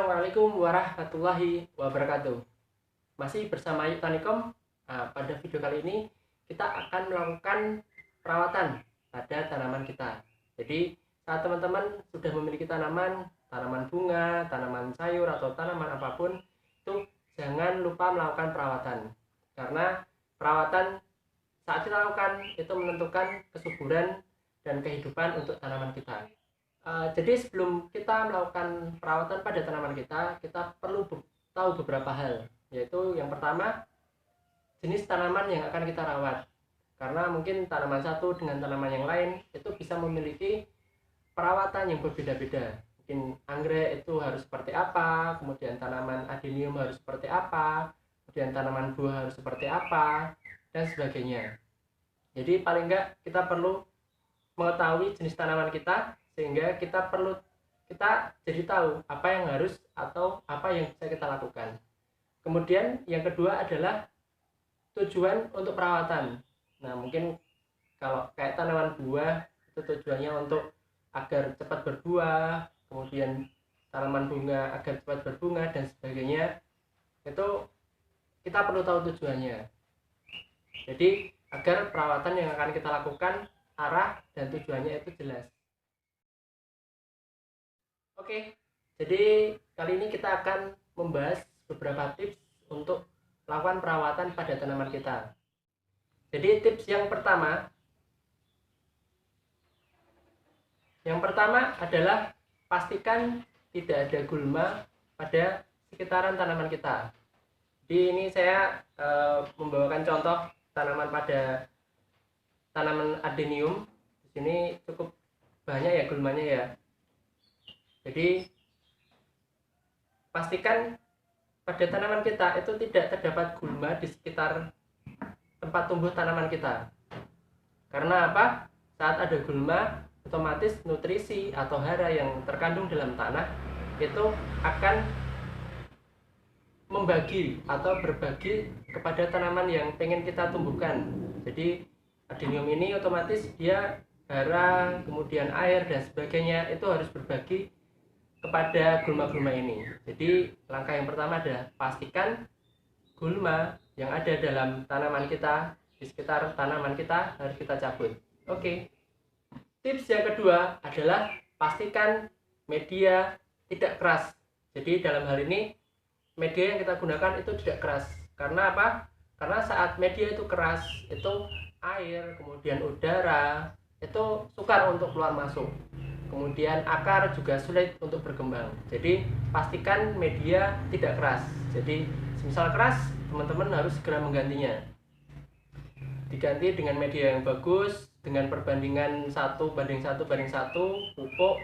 Assalamualaikum warahmatullahi wabarakatuh. Masih bersama Yuk Tanikom. Pada video kali ini kita akan melakukan perawatan pada tanaman kita. Jadi saat teman-teman sudah memiliki tanaman bunga, tanaman sayur atau tanaman apapun, itu jangan lupa melakukan perawatan. Karena perawatan saat kita lakukan itu menentukan kesuburan dan kehidupan untuk tanaman kita. Jadi sebelum kita melakukan perawatan pada tanaman kita perlu tahu beberapa hal, yaitu yang pertama, jenis tanaman yang akan kita rawat. Karena mungkin tanaman satu dengan tanaman yang lain itu bisa memiliki perawatan yang berbeda-beda. Mungkin anggrek itu harus seperti apa, kemudian tanaman adenium harus seperti apa, kemudian tanaman buah harus seperti apa, dan sebagainya. Jadi paling enggak kita perlu mengetahui jenis tanaman kita, sehingga kita jadi tahu apa yang harus atau apa yang bisa kita lakukan. Kemudian yang kedua adalah tujuan untuk perawatan. Nah, mungkin kalau kayak tanaman buah itu tujuannya untuk agar cepat berbuah, kemudian tanaman bunga agar cepat berbunga dan sebagainya. Itu kita perlu tahu tujuannya. Jadi agar perawatan yang akan kita lakukan, arah dan tujuannya itu jelas. Oke, jadi kali ini kita akan membahas beberapa tips untuk melakukan perawatan pada tanaman kita. Jadi tips yang pertama adalah pastikan tidak ada gulma pada sekitaran tanaman kita. Jadi ini saya membawakan contoh tanaman adenium. Di sini cukup banyak ya gulmanya ya. Jadi pastikan pada tanaman kita itu tidak terdapat gulma di sekitar tempat tumbuh tanaman kita. Karena apa? Saat ada gulma, otomatis nutrisi atau hara yang terkandung dalam tanah itu akan membagi atau berbagi kepada tanaman yang pengen kita tumbuhkan. Jadi adenium ini otomatis dia hara, kemudian air dan sebagainya itu harus berbagi kepada gulma-gulma ini. Jadi langkah yang pertama adalah pastikan gulma yang ada dalam tanaman kita, di sekitar tanaman kita harus kita cabut. Oke. Tips yang kedua adalah pastikan media tidak keras. Jadi dalam hal ini media yang kita gunakan itu tidak keras. Karena apa? Karena saat media itu keras, itu air, kemudian udara itu sukar untuk keluar masuk. Kemudian akar juga sulit untuk berkembang. Jadi pastikan media tidak keras. Jadi semisal keras, teman-teman harus segera menggantinya. Diganti dengan media yang bagus, dengan perbandingan 1:1:1, pupuk,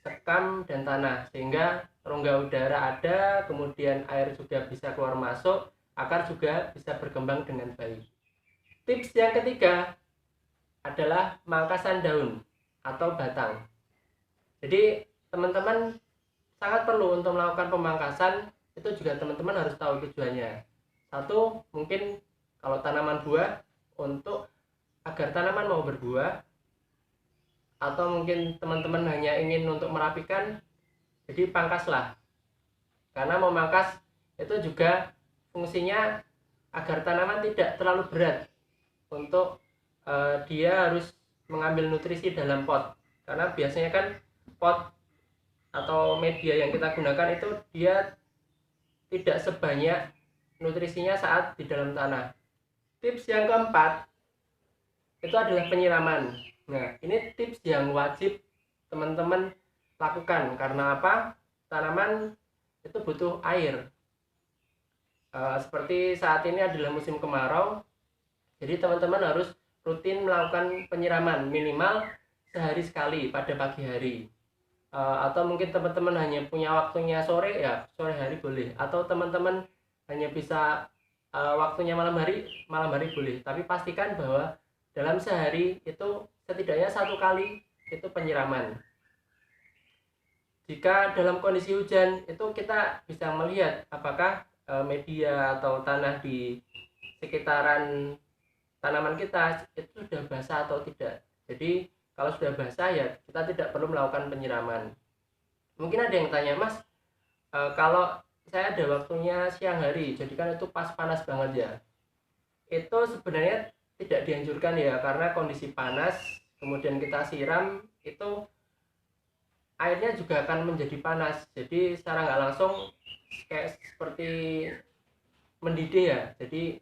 sekam, dan tanah. Sehingga rongga udara ada, kemudian air juga bisa keluar masuk, akar juga bisa berkembang dengan baik. Tips yang ketiga adalah mangkasan daun atau batang. Jadi teman-teman sangat perlu untuk melakukan pemangkasan, itu juga teman-teman harus tahu tujuannya. Satu, mungkin kalau tanaman buah untuk agar tanaman mau berbuah, atau mungkin teman-teman hanya ingin untuk merapikan, jadi pangkaslah. Karena memangkas itu juga fungsinya agar tanaman tidak terlalu berat untuk dia harus mengambil nutrisi dalam pot. Karena biasanya kan pot atau media yang kita gunakan itu dia tidak sebanyak nutrisinya saat di dalam tanah. Tips yang keempat itu adalah penyiraman. Nah, ini tips yang wajib teman-teman lakukan. Karena apa? Tanaman itu butuh air. Seperti saat ini adalah musim kemarau, jadi teman-teman harus rutin melakukan penyiraman minimal sehari sekali pada pagi hari. Atau mungkin teman-teman hanya punya waktunya sore, ya sore hari boleh, atau teman-teman hanya bisa waktunya malam hari boleh, tapi pastikan bahwa dalam sehari itu setidaknya 1 kali itu penyiraman. Jika dalam kondisi hujan itu kita bisa melihat apakah media atau tanah di sekitaran tanaman kita itu sudah basah atau tidak. Jadi kalau sudah basah ya kita tidak perlu melakukan penyiraman. Mungkin ada yang tanya, Mas, Kalau saya ada waktunya siang hari, jadi kan itu pas panas banget ya, itu sebenarnya tidak dianjurkan ya, karena kondisi panas kemudian kita siram itu airnya juga akan menjadi panas, jadi secara nggak langsung kayak seperti mendidih ya, jadi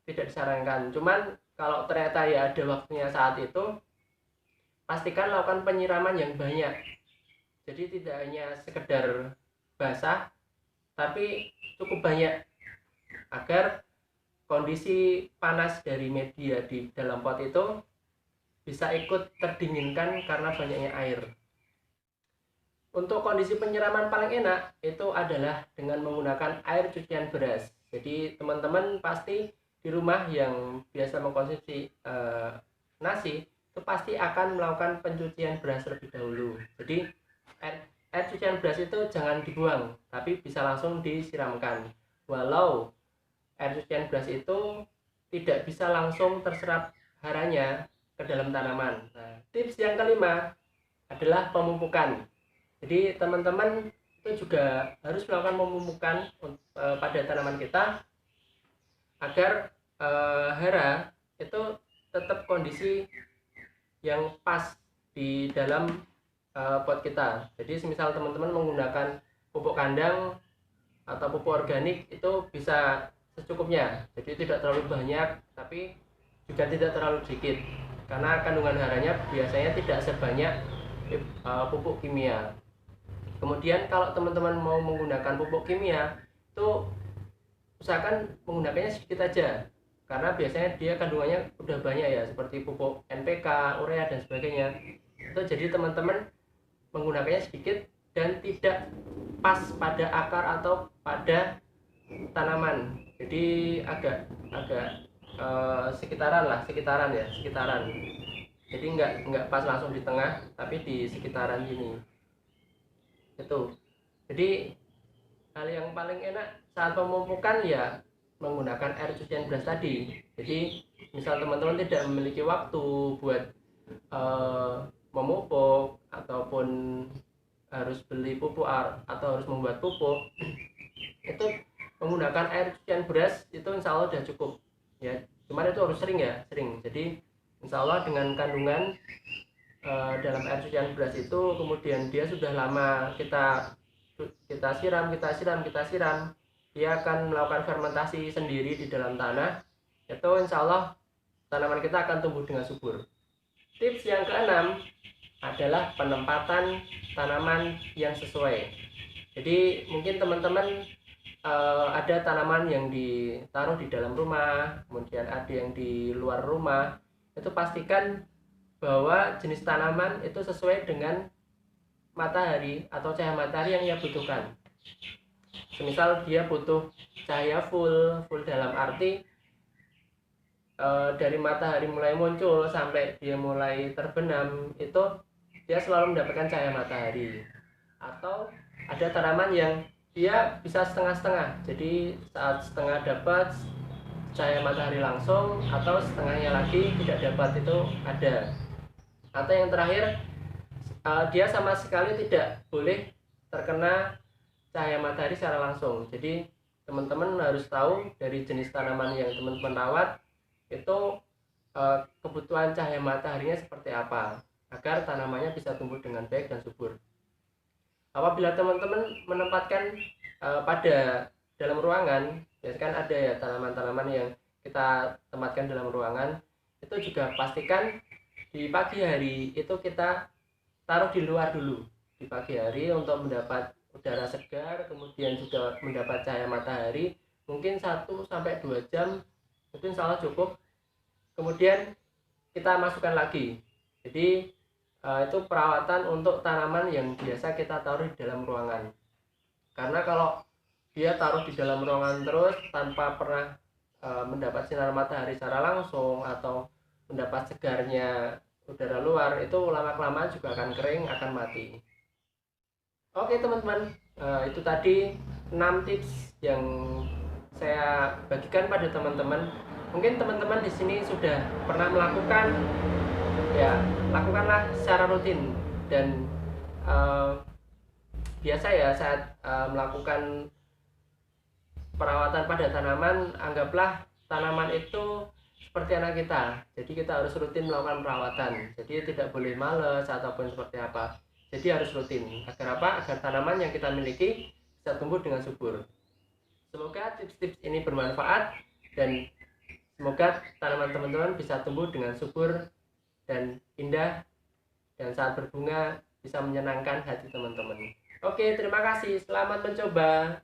tidak disarankan. Cuman kalau ternyata ya ada waktunya saat itu, pastikan lakukan penyiraman yang banyak, jadi tidak hanya sekedar basah tapi cukup banyak, agar kondisi panas dari media di dalam pot itu bisa ikut terdinginkan karena banyaknya air. Untuk kondisi penyiraman paling enak itu adalah dengan menggunakan air cucian beras. Jadi teman-teman pasti di rumah yang biasa mengkonsumsi nasi itu pasti akan melakukan pencucian beras terlebih dahulu. Jadi air cucian beras itu jangan dibuang, tapi bisa langsung disiramkan. Walau air cucian beras itu tidak bisa langsung terserap haranya ke dalam tanaman. Nah, tips yang kelima adalah pemupukan. Jadi teman-teman itu juga harus melakukan pemupukan pada tanaman kita, agar hara itu tetap kondisi yang pas di dalam pot kita. Jadi semisal teman-teman menggunakan pupuk kandang atau pupuk organik, itu bisa secukupnya, jadi tidak terlalu banyak tapi juga tidak terlalu sedikit, karena kandungan haranya biasanya tidak sebanyak pupuk kimia. Kemudian kalau teman-teman mau menggunakan pupuk kimia itu usahakan menggunakannya sedikit aja, karena biasanya dia kandungannya udah banyak ya, seperti pupuk NPK, urea dan sebagainya. Itu jadi teman-teman menggunakannya sedikit dan tidak pas pada akar atau pada tanaman, jadi agak sekitaran lah, sekitaran, jadi nggak pas langsung di tengah tapi di sekitaran sini itu. Jadi hal yang paling enak saat pemupukan ya menggunakan air cucian beras tadi. Jadi misal teman-teman tidak memiliki waktu buat memupuk ataupun harus beli pupuk atau harus membuat pupuk, itu menggunakan air cucian beras itu insya Allah sudah cukup ya. Cuman itu harus sering ya, sering. Jadi insya Allah dengan kandungan dalam air cucian beras itu, kemudian dia sudah lama kita siram, dia akan melakukan fermentasi sendiri di dalam tanah. Itu insya Allah tanaman kita akan tumbuh dengan subur. Tips yang keenam adalah penempatan tanaman yang sesuai. Jadi mungkin teman-teman ada tanaman yang ditaruh di dalam rumah, kemudian ada yang di luar rumah. Itu pastikan bahwa jenis tanaman itu sesuai dengan matahari atau cahaya matahari yang ia butuhkan. Semisal dia butuh cahaya full dalam arti dari matahari mulai muncul sampai dia mulai terbenam, itu dia selalu mendapatkan cahaya matahari. Atau ada tanaman yang dia bisa setengah-setengah, jadi saat setengah dapat cahaya matahari langsung, atau setengahnya lagi tidak dapat, itu ada. Atau yang terakhir, dia sama sekali tidak boleh terkena cahaya matahari secara langsung. Jadi teman-teman harus tahu dari jenis tanaman yang teman-teman rawat itu kebutuhan cahaya mataharinya seperti apa, agar tanamannya bisa tumbuh dengan baik dan subur. Apabila teman-teman menempatkan pada dalam ruangan, biasanya kan ada ya tanaman-tanaman yang kita tempatkan dalam ruangan, itu juga pastikan di pagi hari itu kita taruh di luar dulu di pagi hari untuk mendapat udara segar, kemudian juga mendapat cahaya matahari mungkin 1-2 jam, itu insya Allah cukup. Kemudian kita masukkan lagi. Jadi itu perawatan untuk tanaman yang biasa kita taruh di dalam ruangan, karena kalau dia taruh di dalam ruangan terus tanpa pernah mendapat sinar matahari secara langsung atau mendapat segarnya udara luar, itu lama-kelamaan juga akan kering, akan mati. Oke teman-teman, itu tadi 6 tips yang saya bagikan pada teman-teman. Mungkin teman-teman di sini sudah pernah melakukan, ya lakukanlah secara rutin dan biasa ya saat melakukan perawatan pada tanaman, anggaplah tanaman itu seperti anak kita, jadi kita harus rutin melakukan perawatan, jadi tidak boleh males ataupun seperti apa, jadi harus rutin. Agar apa? Agar tanaman yang kita miliki bisa tumbuh dengan subur. Semoga tips-tips ini bermanfaat dan semoga tanaman teman-teman bisa tumbuh dengan subur dan indah, dan saat berbunga bisa menyenangkan hati teman-teman. Oke, terima kasih, selamat mencoba.